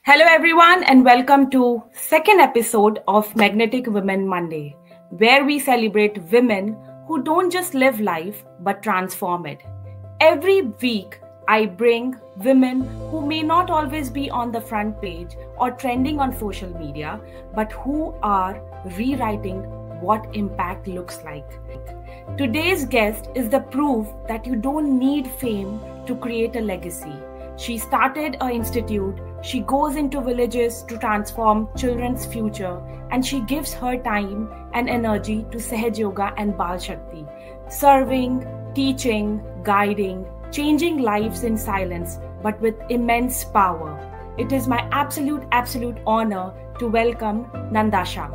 Hello everyone and welcome to second episode of Magnetic Women Monday, where we celebrate women who don't just live life but transform it. Every week I bring women who may not always be on the front page or trending on social media, but who are rewriting what impact looks like. Today's guest is the proof that you don't need fame to create a legacy. She started an institute, she goes into villages to transform children's future, and she gives her time and energy to Sahaj Yoga and Bal Shakti, serving, teaching, guiding, changing lives in silence, but with immense power. It is my absolute honor to welcome Nanda Shah.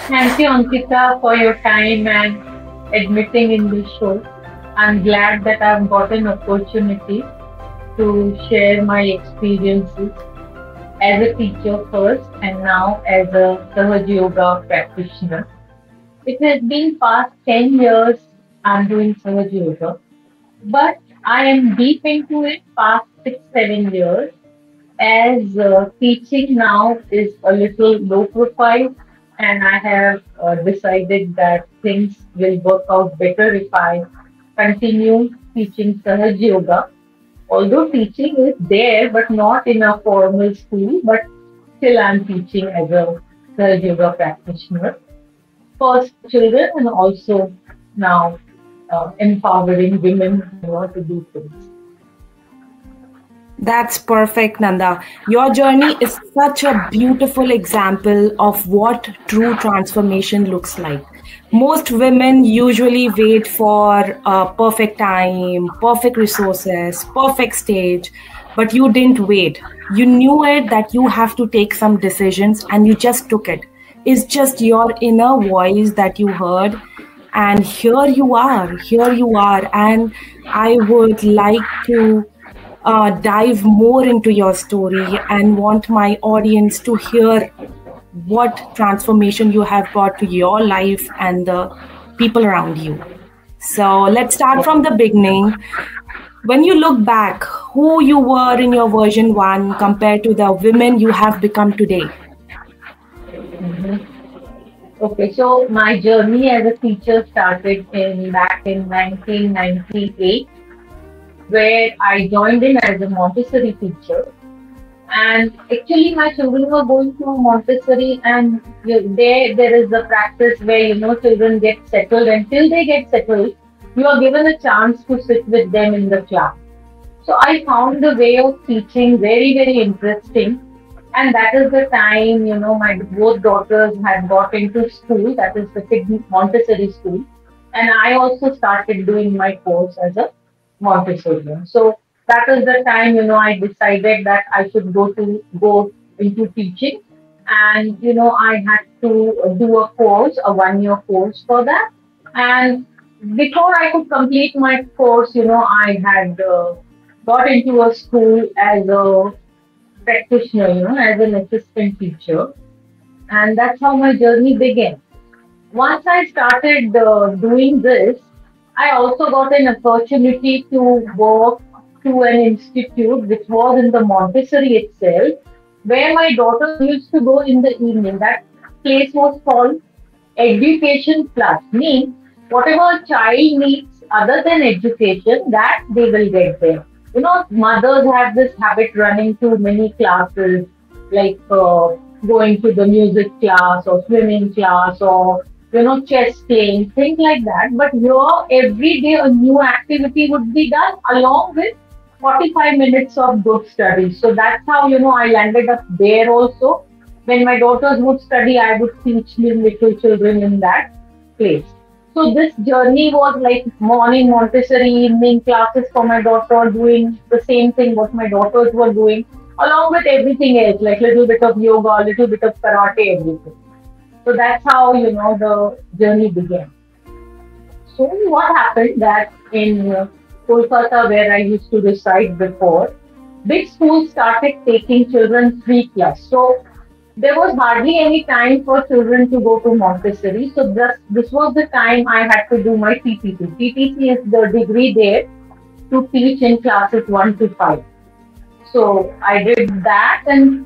Thank you, Ankita, for your time and admitting in this show. I'm glad that I've got an opportunity to share my experiences as a teacher first and now as a Sahaj Yoga practitioner. It has been past 10 years I'm doing Sahaj Yoga, but I am deep into it past 6-7 years as teaching now is a little low profile and I have decided that things will work out better if I continue teaching Sahaj Yoga. Although teaching is there, but not in a formal school, but still I'm teaching as a Sahaj Yoga practitioner. First children and also now empowering women who want to do things. That's perfect, Nanda. Your journey is such a beautiful example of what true transformation looks like. Most women usually wait for a perfect time, perfect resources, perfect stage, but you didn't wait. You knew it that you have to take some decisions and you just took it. It's just your inner voice that you heard. And here you are. And I would like to dive more into your story and want my audience to hear what transformation you have brought to your life and the people around you. So let's start from the beginning. When you look back, who you were in your version 1 compared to the women you have become today? Okay, so my journey as a teacher started back in 1998, where I joined in as a Montessori teacher. And actually, my children were going to Montessori, and there is the practice where children get settled. Until they get settled, you are given a chance to sit with them in the class. So I found the way of teaching very interesting, and that is the time my both daughters had got into school, that is the Montessori school, and I also started doing my course as a Montessorian. So that is the time I decided that I should go into teaching, and I had to do a course, a 1-year course for that. And before I could complete my course, I had got into a school as a practitioner, as an assistant teacher, and that's how my journey began. Once I started doing this, I also got an opportunity to work to an institute which was in the Montessori itself, where my daughter used to go in the evening. That place was called Education Plus, means whatever a child needs other than education, that they will get there. Mothers have this habit running to many classes, like going to the music class or swimming class or chess playing, things like that. But here, every day a new activity would be done along with 45 minutes of good study. So that's how, I landed up there also. When my daughters would study, I would teach little children in that place. So this journey was like morning Montessori, evening classes for my daughter, doing the same thing what my daughters were doing, along with everything else, like little bit of yoga, little bit of karate, everything. So that's how, the journey began. So what happened that in Kolkata, where I used to reside before, big schools started taking children free class. So there was hardly any time for children to go to Montessori. So this was the time I had to do my TTC. TTC is the degree there to teach in classes 1 to 5. So I did that, and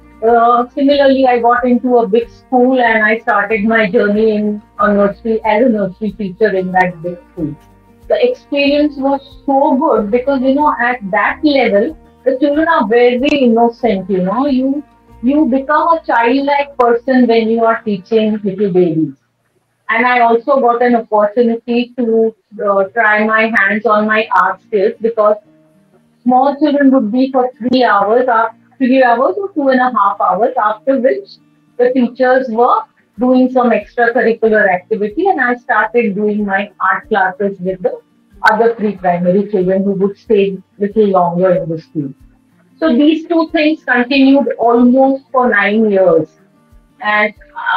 Similarly, I got into a big school and I started my journey in a nursery as a nursery teacher in that big school. The experience was so good because at that level the children are very innocent. You become a childlike person when you are teaching little babies. And I also got an opportunity to try my hands on my art skills because small children would be for 3 hours, 3 hours or 2.5 hours, after which the teachers were doing some extracurricular activity, and I started doing my art classes with the other pre-primary children who would stay little longer in the school. So these two things continued almost for 9 years. And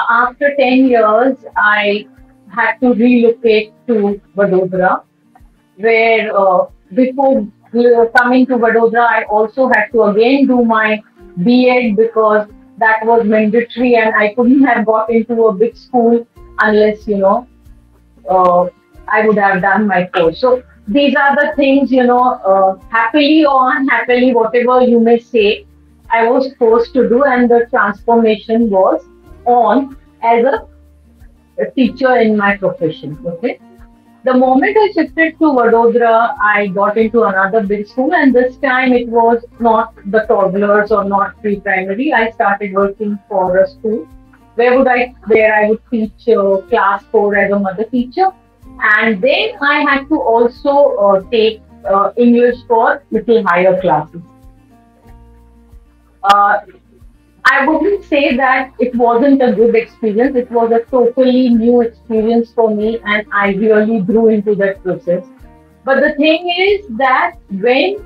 after 10 years, I had to relocate to Vadodara, where before coming to Vadodara, I also had to again do my B.Ed because that was mandatory and I couldn't have got into a big school unless, uh, I would have done my course. So these are the things, happily or unhappily, whatever you may say, I was forced to do, and the transformation was on as a teacher in my profession. Okay. The moment I shifted to Vadodara, I got into another big school, and this time it was not the toddlers or not pre-primary. I started working for a school where I would teach class 4 as a mother teacher, and then I had to also take English for little higher classes. Uh, I wouldn't say that it wasn't a good experience. It was a totally new experience for me, and I really grew into that process. But the thing is that when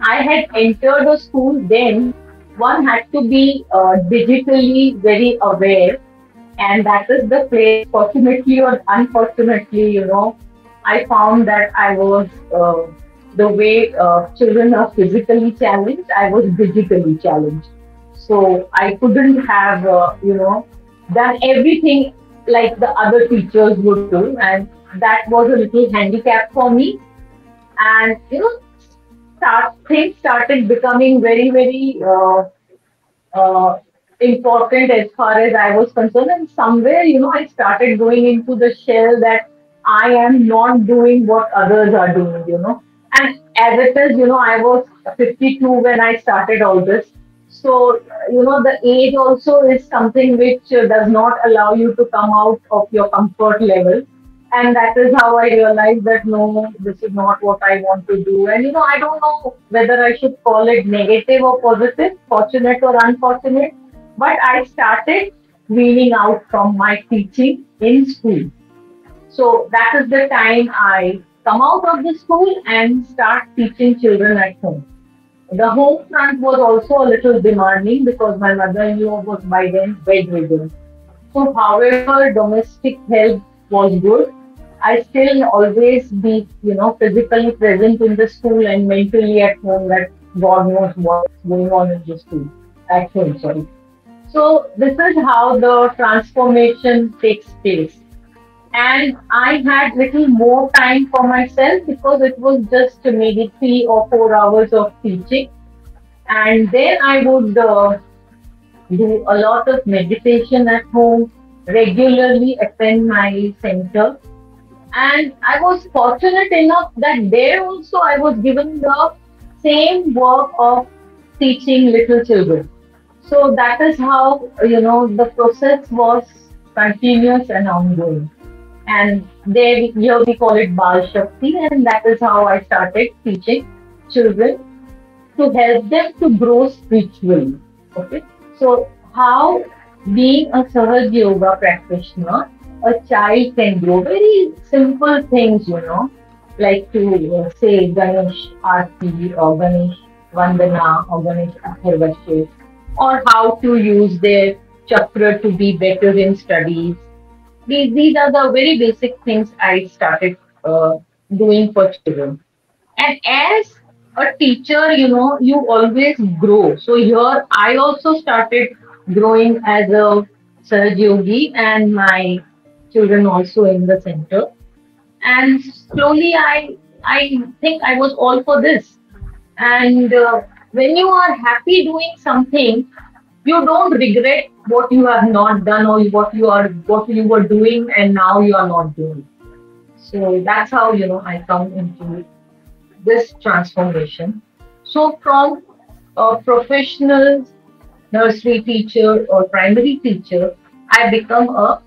I had entered a school, then one had to be digitally very aware, and that is the place. Fortunately or unfortunately, I found that I was the way children are physically challenged, I was digitally challenged. So I couldn't have, done everything like the other teachers would do, and that was a little handicap for me. And things started becoming very, very uh, important as far as I was concerned. And somewhere, I started going into the shell that I am not doing what others are doing. And as it is, I was 52 when I started all this. So, the age also is something which does not allow you to come out of your comfort level. And that is how I realized that no, this is not what I want to do. And, I don't know whether I should call it negative or positive, fortunate or unfortunate, but I started weaning out from my teaching in school. So that is the time I come out of the school and start teaching children at home. The home front was also a little demanding because my mother-in-law was by then bedridden. So, however, domestic help was good. I still always be, physically present in the school and mentally at home, that God knows what's going on in the school, at home, sorry. So, this is how the transformation takes place. And I had little more time for myself because it was just maybe 3 or 4 hours of teaching. And then I would do a lot of meditation at home, regularly attend my center. And I was fortunate enough that there also I was given the same work of teaching little children. So that is how, the process was continuous and ongoing. And here we call it Bal Shakti, and that is how I started teaching children to help them to grow spiritually. Okay, so how being a Sahaj Yoga practitioner, a child can grow very simple things, like to say Ganesh Aarti or Ganesh Vandana or Ganesh Athirvashe, or how to use their chakra to be better in studies. These are the very basic things I started doing for children. And as a teacher, you always grow. So here I also started growing as a Sahaj Yogi and my children also in the center. And slowly I think I was all for this. And when you are happy doing something, you don't regret what you have not done or what you were doing and now you are not doing. So that's how I come into this transformation. So from a professional nursery teacher or primary teacher, I become a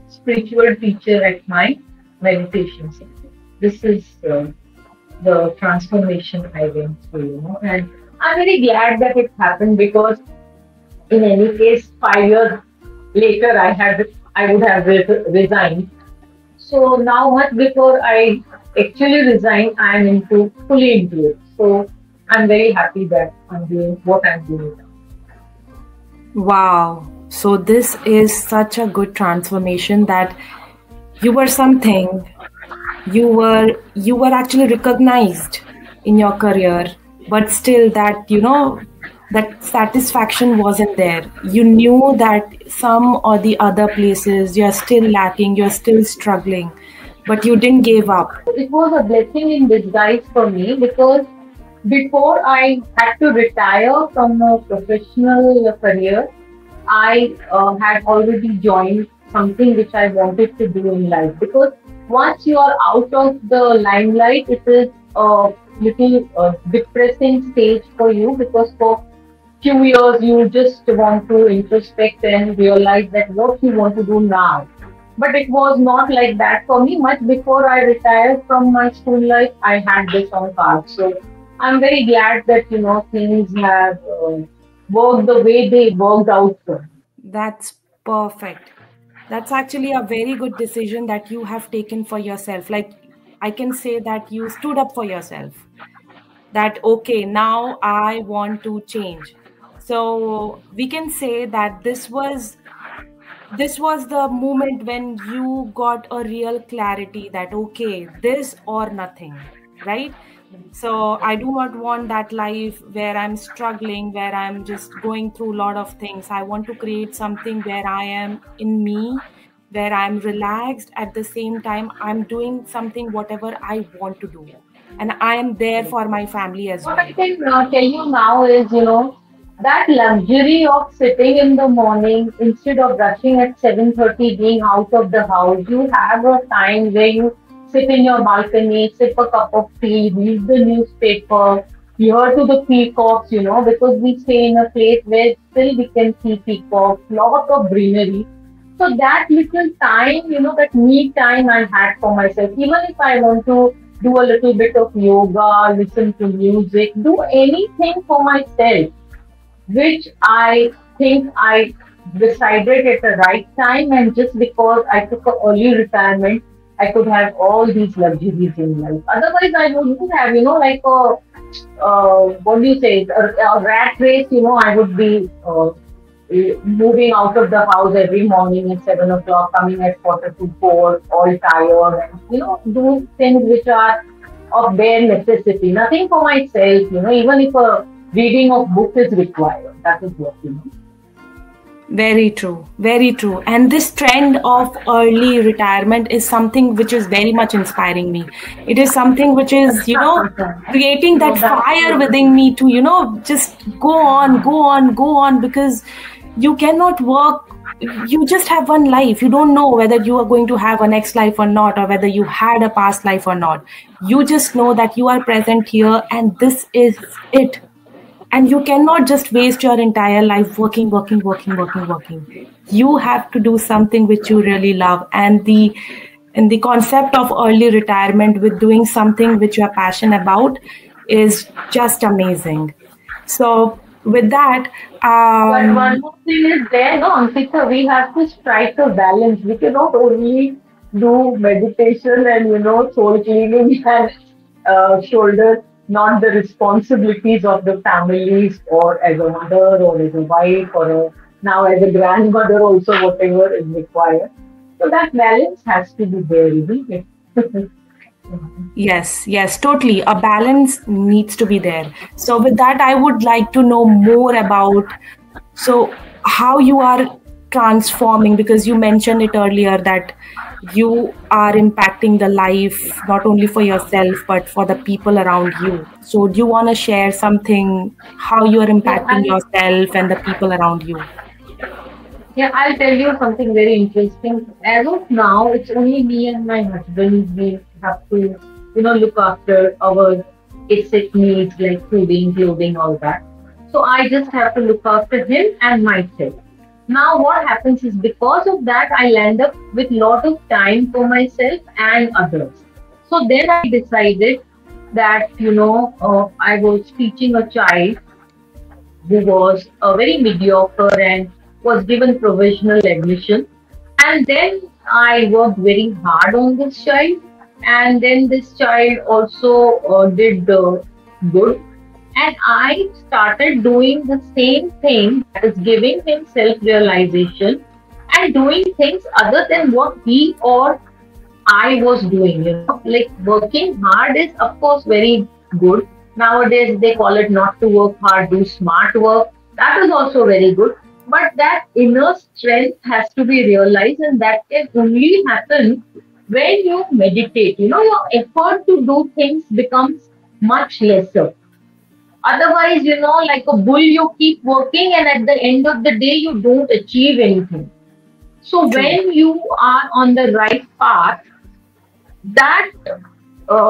spiritual teacher at my meditation center. This is the transformation I went through, and I'm very glad that it happened because in any case, 5 years later, I would have resigned. So now, much before I actually resigned, I'm fully into it. So I'm very happy that I'm doing what I'm doing now. Wow. So this is such a good transformation that you were something, you were actually recognized in your career, but still that, that satisfaction wasn't there. You knew that some or the other places you're still lacking, you're still struggling, but you didn't give up. It was a blessing in disguise for me because before I had to retire from a professional career, I had already joined something which I wanted to do in life. Because once you are out of the limelight, it is a little depressing stage for you because for few years you just want to introspect and realize that what you want to do now. But it was not like that for me. Much before I retired from my school life, I had this on cards. So I'm very glad that things have worked the way they worked out for me. That's perfect. That's actually a very good decision that you have taken for yourself. Like, I can say that you stood up for yourself. That, okay, now I want to change. So we can say that this was the moment when you got a real clarity that, okay, this or nothing, right? So I do not want that life where I'm struggling, where I'm just going through a lot of things. I want to create something where I am in me, where I'm relaxed. At the same time, I'm doing something, whatever I want to do. And I am there for my family as well. What I can tell you now is, that luxury of sitting in the morning instead of rushing at 7:30, being out of the house, you have a time where you sit in your balcony, sip a cup of tea, read the newspaper, hear to the peacocks, because we stay in a place where still we can see peacocks, lot of greenery. So that little time, that me time I had for myself, even if I want to do a little bit of yoga, listen to music, do anything for myself, which I think I decided at the right time, and just because I took an early retirement, I could have all these luxuries in life. Otherwise, I wouldn't have, like what do you say, a rat race, I would be moving out of the house every morning at 7 o'clock, coming at 4:45, all tired, and, doing things which are of bare necessity, nothing for myself, even if a reading of book is required. That is what, Very true. Very true. And this trend of early retirement is something which is very much inspiring me. It is something which is, creating that fire within me to, just go on, because you cannot work. You just have one life. You don't know whether you are going to have a next life or not, or whether you had a past life or not. You just know that you are present here and this is it. And you cannot just waste your entire life working. You have to do something which you really love. And the concept of early retirement with doing something which you are passionate about is just amazing. So with that, but one more thing is there, no, Ankita, we have to strike a balance. We cannot only do meditation and soul cleaning and shoulder not the responsibilities of the families, or as a mother or as a wife or now as a grandmother also, whatever is required. So that balance has to be there, isn't it? Yes, totally. A balance needs to be there. So with that, I would like to know more about how you are transforming, because you mentioned it earlier that you are impacting the life not only for yourself but for the people around you. So do you want to share something, how you are impacting yourself and the people around you? Yeah, I'll tell you something very interesting. As of now, it's only me and my husband. We have to, look after our basic needs like fooding, clothing, all that. So I just have to look after him and myself. Now, what happens is because of that, I land up with lot of time for myself and others. So then I decided that, I was teaching a child who was very mediocre and was given provisional admission. And then I worked very hard on this child. And then this child also did good. And I started doing the same thing, that is giving him self realization and doing things other than what he or I was doing. Like working hard is, of course, very good. Nowadays, they call it not to work hard, do smart work. That is also very good. But that inner strength has to be realized, and that can only happen when you meditate. Your effort to do things becomes much lesser. Otherwise, like a bull, you keep working, and at the end of the day, you don't achieve anything. So, when you are on the right path, that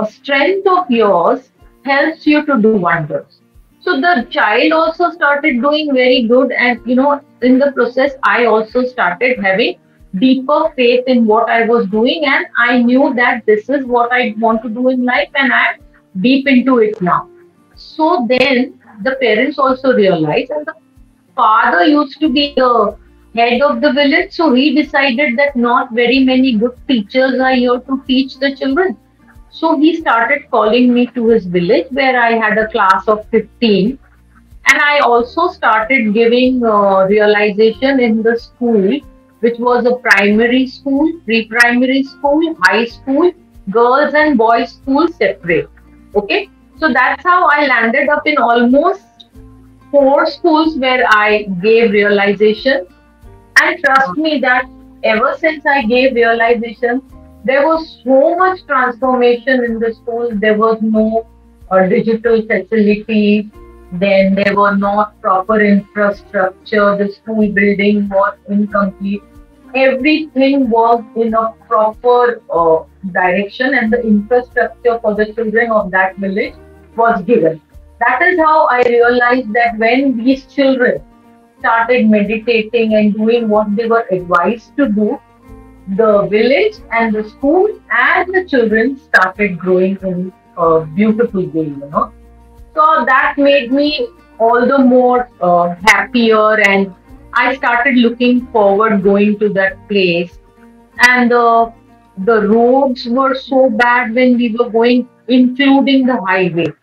strength of yours helps you to do wonders. So the child also started doing very good, and in the process, I also started having deeper faith in what I was doing, and I knew that this is what I want to do in life, and I'm deep into it now. So then the parents also realized, and the father used to be the head of the village, so he decided that not very many good teachers are here to teach the children. So he started calling me to his village where I had a class of 15. And I also started giving realization in the school, which was a primary school, pre-primary school, high school, girls and boys school separate. Okay. So that's how I landed up in almost 4 schools where I gave realization. And trust me that ever since I gave realization, there was so much transformation in the schools. There was no digital facilities. Then there were not proper infrastructure. The school building was incomplete. Everything was in a proper direction, and the infrastructure for the children of that village was given. That is how I realized that when these children started meditating and doing what they were advised to do, the village and the school and the children started growing in a beautiful way. So that made me all the more happier, and I started looking forward going to that place. And the roads were so bad when we were going, including the highway,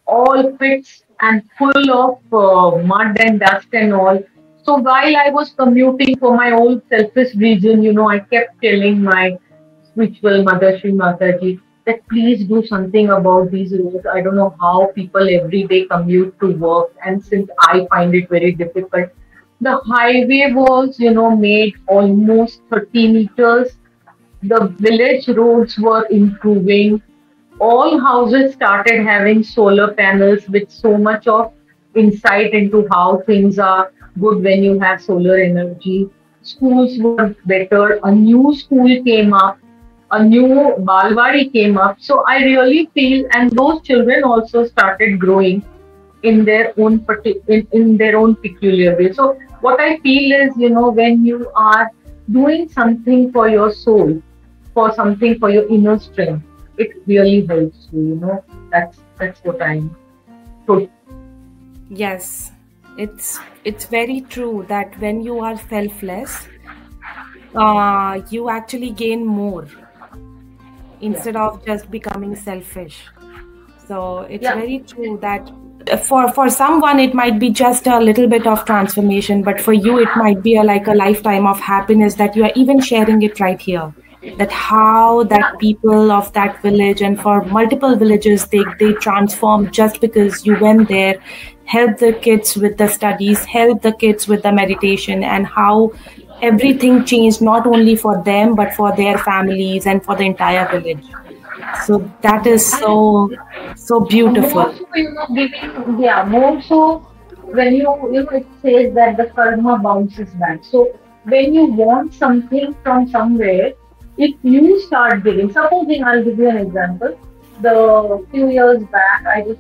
all pits and full of mud and dust and all. So while I was commuting for my own selfish reason, I kept telling my spiritual mother, Sri Mataji, that please do something about these roads. I don't know how people every day commute to work, and since I find it very difficult. The highway was, made almost 30 meters. The village roads were improving. All houses started having solar panels with so much of insight into how things are good when you have solar energy. Schools were better. A new school came up. A new Balwadi came up. So I really feel, and those children also started growing in their own in their own peculiar way. So what I feel is, when you are doing something for your soul, for something for your inner strength, it really helps you. That's what I'm told. Yes, it's very true that when you are selfless, you actually gain more instead of just becoming selfish. So it's very true that for someone it might be just a little bit of transformation, but for you it might be like a lifetime of happiness that you are even sharing it right here. That how that people of that village, and for multiple villages, they transform just because you went there, help the kids with the studies, help the kids with the meditation, and how everything changed not only for them but for their families and for the entire village. So that is so beautiful. More so, giving, yeah, more so when it says that the karma bounces back. So when you want something from somewhere, if you start giving, supposing I'll give you an example. The few years back, I just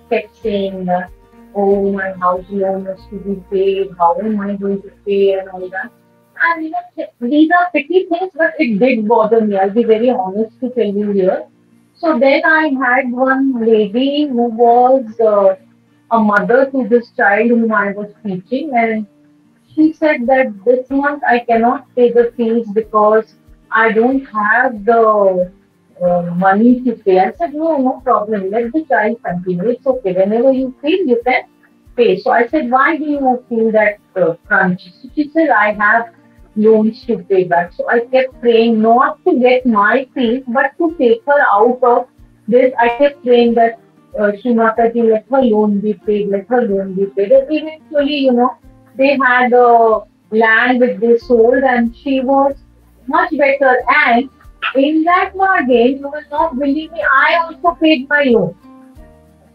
kept saying that, oh, my house loan is to be paid, how am I going to pay and all that. And these are petty things, but it did bother me. I'll be very honest to tell you here. So then I had one lady who was a mother to this child whom I was teaching, and she said that this month I cannot pay the fees because I don't have the money to pay. I said, no, no problem. Let the child continue. It's okay. Whenever you feel, you can pay. So I said, why do you feel that crunch? So she said, I have loans to pay back. So I kept praying not to get my fees, but to take her out of this. I kept praying that Srimataji, let her loan be paid, let her loan be paid. And eventually, they had land which they sold, and she was much better. And in that bargain, you will not believe me, I also paid my loan,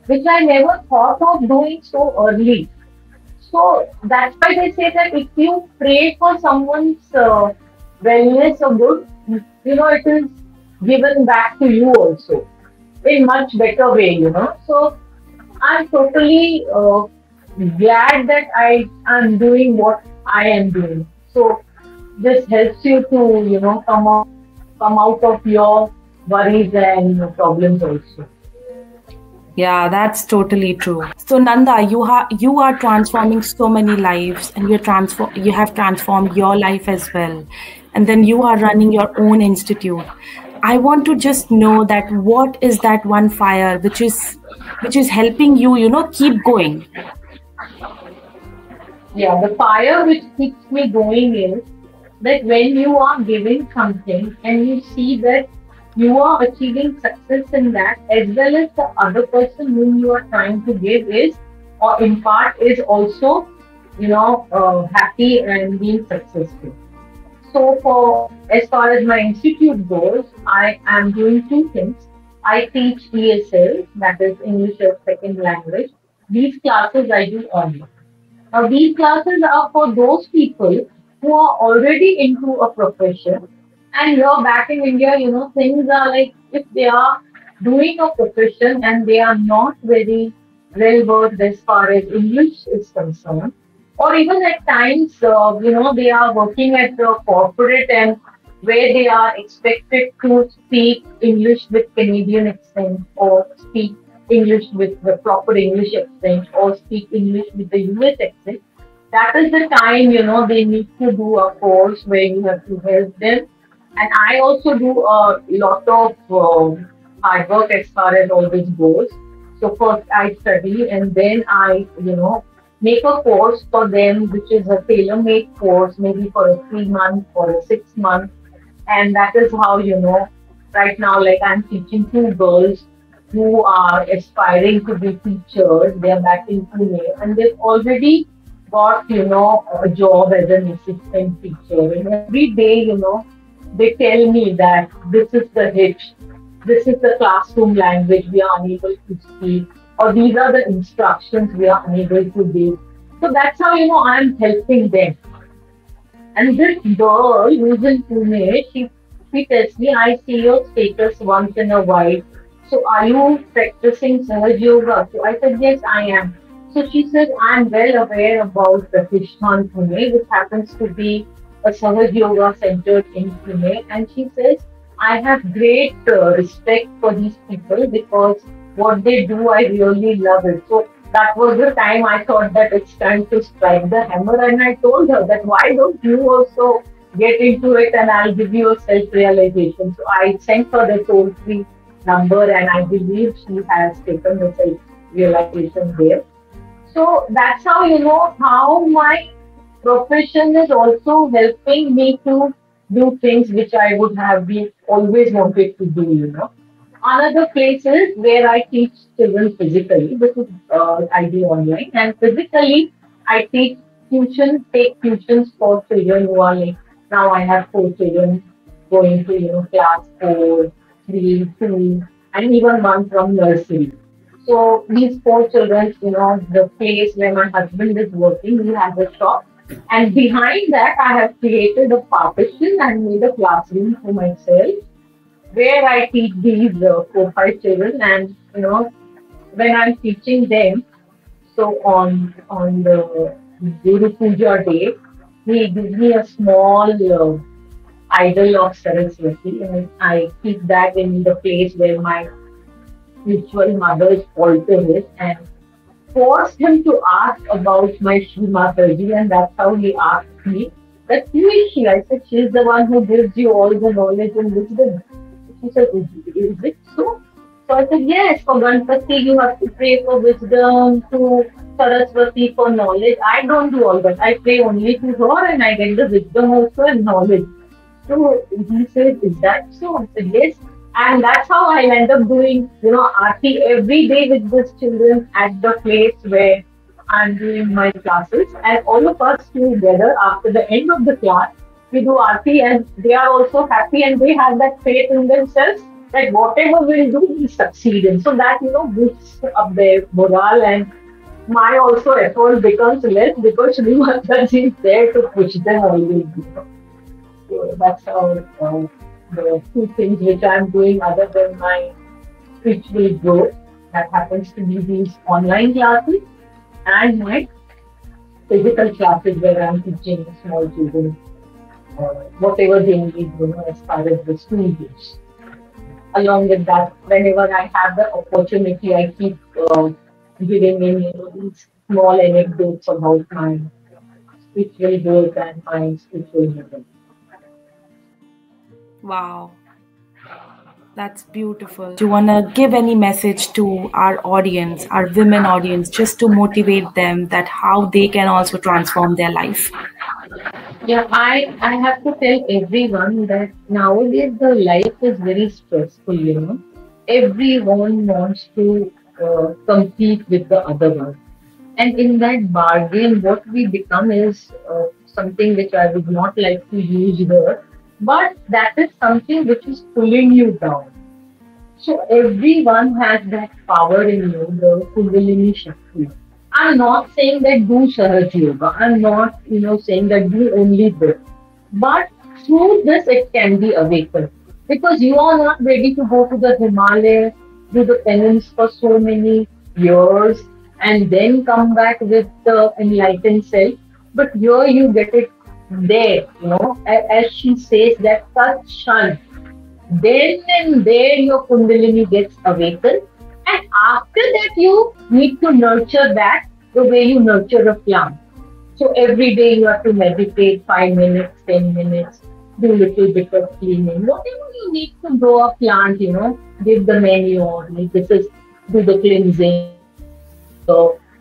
which I never thought of doing so early. So that's why they say that if you pray for someone's wellness or good, it is given back to you also in much better way. So I'm totally glad that I am doing what I am doing. So this helps you to, come out of your worries and problems also. Yeah, that's totally true. So Nanda, you are transforming so many lives, and you have transformed your life as well. And then you are running your own institute. I want to just know that what is that one fire which is helping you, keep going. Yeah, the fire which keeps me going is that when you are giving something and you see that you are achieving success in that, as well as the other person whom you are trying to give is, or impart, is also, happy and being successful. So, for as far as my institute goes, I am doing two things. I teach ESL, that is English as Second Language. These classes I do online. Now, these classes are for those people who are already into a profession. And here back in India, things are like if they are doing a profession and they are not very well versed as far as English is concerned, or even at times, they are working at the corporate and where they are expected to speak English with Canadian accent or speak English with the proper English accent or speak English with the US accent. That is the time, they need to do a course where you have to help them. And I also do a lot of hard work as far as all this goes. So first I study and then I, make a course for them, which is a tailor-made course, maybe for a 3 month or a 6 month. And that is how, right now, like I'm teaching two girls who are aspiring to be teachers. They are back in Pune and they've already got, a job as an assistant teacher. And every day, they tell me that this is the hitch, this is the classroom language we are unable to speak, or these are the instructions we are unable to give. So that's how, I'm helping them. And this girl who's in Pune, she tells me, I see your status once in a while. So are you practicing Sahaj Yoga? So I said, yes, I am. So she said, I'm well aware about Pratishthan Pune, which happens to be a Sahaj Yoga center in Pune. And she says, I have great respect for these people because what they do, I really love it. So that was the time I thought that it's time to strike the hammer. And I told her that why don't you also get into it and I'll give you a self-realization. So I sent her the toll-free number and I believe she has taken the self-realization there. So that's how, how my profession is also helping me to do things which I would have been always wanted to do. Another place is where I teach children physically. This is I do online, and physically I teach take tuitions for children who are like, now I have 4 children going to, class 4, 3, 2, and even one from nursery. So these 4 children, the place where my husband is working, he has a shop. And behind that, I have created a partition and made a classroom for myself where I teach these 4, 5 children. And when I'm teaching them, so on the Guru Puja day, he gives me a small idol of Saraswati, and I keep that in the place where my spiritual mother's altar is, and forced him to ask about my Shri Mataji, and that's how he asked me that who is she? I said, she is the one who gives you all the knowledge and wisdom. She said, is it so? So I said, yes, for Ganpati you have to pray for wisdom, to Saraswati for knowledge. I don't do all that. I pray only to her and I get the wisdom also and knowledge. So he said, is that so? I said, yes. And that's how I end up doing, Aarti every day with these children at the place where I'm doing my classes. And all of us together, after the end of the class, we do Aarti and they are also happy and they have that faith in themselves that whatever we'll do, we succeed in. So that, boosts up their morale, and my also effort becomes less because Shri Mataji is there to push them always. So that's how the 2 things which I'm doing other than my spiritual growth, that happens to be these online classes and my physical classes where I'm teaching small children whatever they need, as far as the school goes. Along with that, whenever I have the opportunity, I keep giving in these small anecdotes about my spiritual growth and my spiritual journey. Wow, that's beautiful. Do you want to give any message to our audience, our women audience, just to motivate them that how they can also transform their life? Yeah, I have to tell everyone that nowadays the life is very stressful. Everyone wants to compete with the other one. And in that bargain, what we become is something which I would not like to use here, but that is something which is pulling you down. So everyone has that power in you, the Kundalini Shakti. I'm not saying that do Sahaj Yoga. I'm not, saying that do only this. But through this, it can be awakened. Because you are not ready to go to the Himalayas, do the penance for so many years, and then come back with the enlightened self. But here you get it there, as she says, that Tat then and there your Kundalini gets awakened. And after that, you need to nurture that the way you nurture a plant. So every day you have to meditate 5 minutes, 10 minutes, do a little bit of cleaning. Whatever you need to grow a plant, give the manure, this is do the cleansing,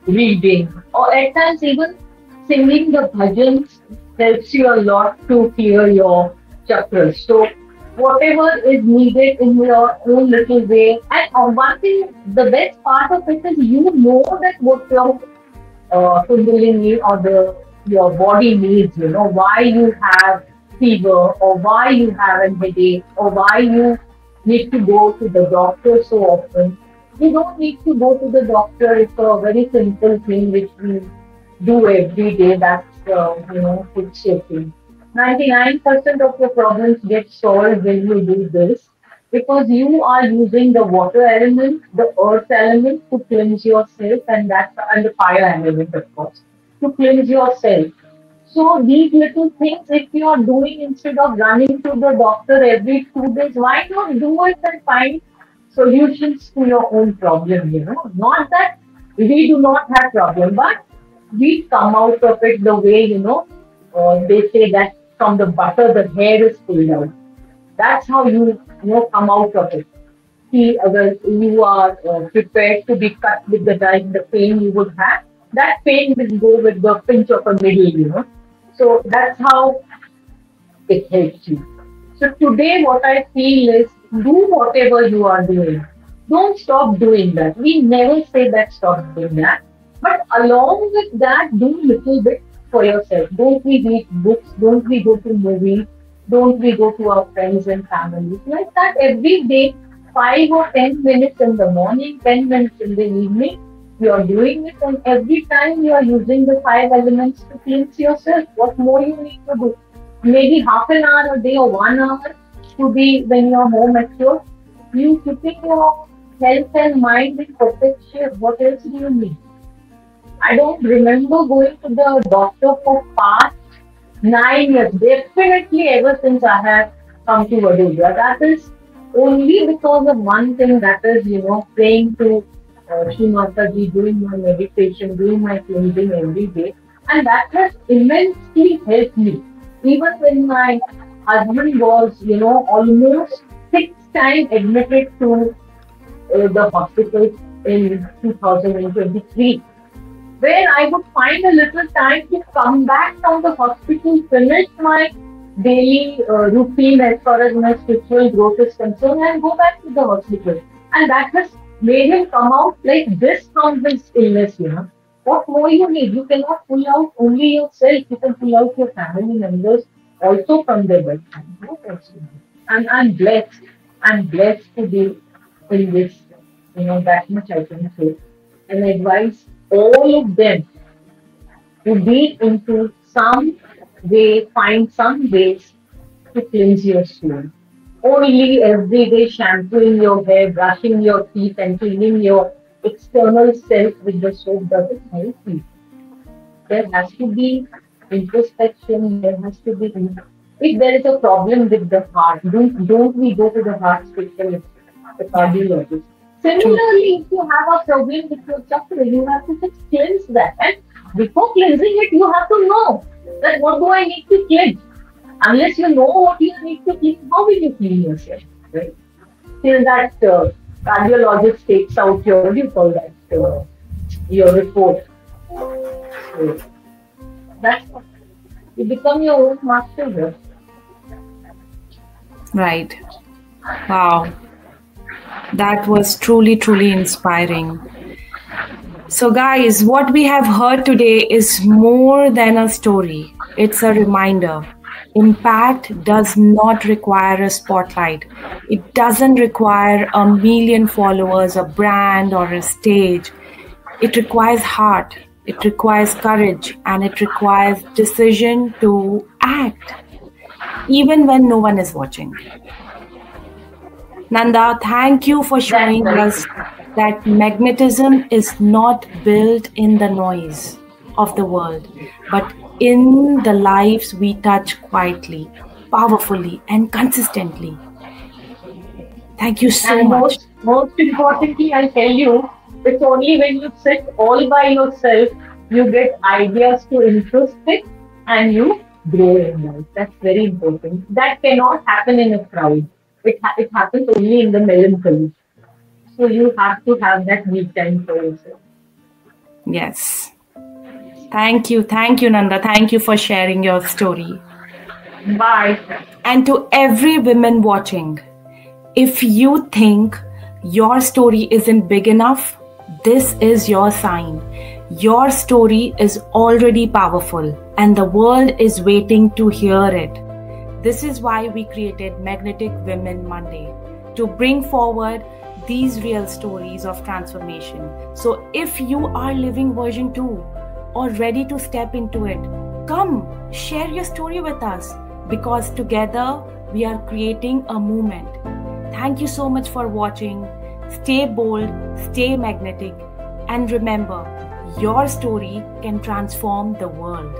reading, or at times even singing the bhajans helps you a lot to clear your chakras. So whatever is needed in your own little way. And one thing, the best part of it is that what your Kundalini or your body needs, why you have fever or why you have a headache or why you need to go to the doctor so often. You don't need to go to the doctor. It's a very simple thing which we do every day. That's, food safety. 99% of your problems get solved when you do this, because you are using the water element, the earth element to cleanse yourself, and the fire element, of course, to cleanse yourself. So these little things, if you are doing instead of running to the doctor every 2 days, why not do it and find solutions to your own problem? Not that we do not have problem, but we come out of it the way they say that from the butter the hair is pulled out. That's how you come out of it. See, whether you are prepared to be cut with the knife, the pain you would have, that pain will go with the pinch of a needle. So that's how it helps you. So today what I feel is, do whatever you are doing. Don't stop doing that. We never say that stop doing that. But along with that, do little bit for yourself? Don't we read books? Don't we go to movies? Don't we go to our friends and families? Like that every day, 5 or 10 minutes in the morning, 10 minutes in the evening, you are doing it, and every time you are using the 5 elements to cleanse yourself. What more you need to do? Maybe half an hour a day or 1 hour to be when you are more mature. You keeping your health and mind in perfect shape. What else do you need? I don't remember going to the doctor for past 9 years. Definitely ever since I have come to Vadodara. That is only because of one thing, that is, praying to Shri Mataji, doing my meditation, doing my cleansing every day. And that has immensely helped me. Even when my husband was, almost 6 times admitted to the hospital in 2023, where I would find a little time to come back from the hospital, finish my daily routine as far as my spiritual growth is concerned, and go back to the hospital. And that has made him come out like this from his illness. What more you need? You cannot pull out only yourself. You can pull out your family members also from their bedside. And I'm blessed. I'm blessed to be in this. That much I can say. And advise all of them to be into some way, find some ways to cleanse your soul. Only every day shampooing your hair, brushing your teeth, and cleaning your external self with the soap doesn't help you. There has to be introspection. There has to be. If there is a problem with the heart, don't we go to the heart specialist, the cardiologist? Similarly, if you have a problem with your chakra, you have to just cleanse that. And before cleansing it, you have to know that what do I need to cleanse. Unless you know what you need to clean, how will you clean yourself? Right? Till that cardiologist takes out your, what do you call that, your report. So, that's what. You become your own master here. Right. Wow. That was truly, truly inspiring. So guys, what we have heard today is more than a story. It's a reminder. Impact does not require a spotlight. It doesn't require a million followers, a brand, or a stage. It requires heart. It requires courage, and it requires decision to act, even when no one is watching. Nanda, thank you for showing us that magnetism is not built in the noise of the world, but in the lives we touch quietly, powerfully, and consistently. Thank you so much. Most importantly, I'll tell you, it's only when you sit all by yourself, you get ideas to introspect and you grow in life. That's very important. That cannot happen in a crowd. It happens only in the melancholy. So you have to have that me time for yourself. Yes. Thank you, Nanda. Thank you for sharing your story. Bye. And to every woman watching, if you think your story isn't big enough, this is your sign. Your story is already powerful, and the world is waiting to hear it. This is why we created Magnetic Women Monday, to bring forward these real stories of transformation. So if you are living version 2 or ready to step into it, come share your story with us, because together we are creating a movement. Thank you so much for watching. Stay bold, stay magnetic, and remember, your story can transform the world.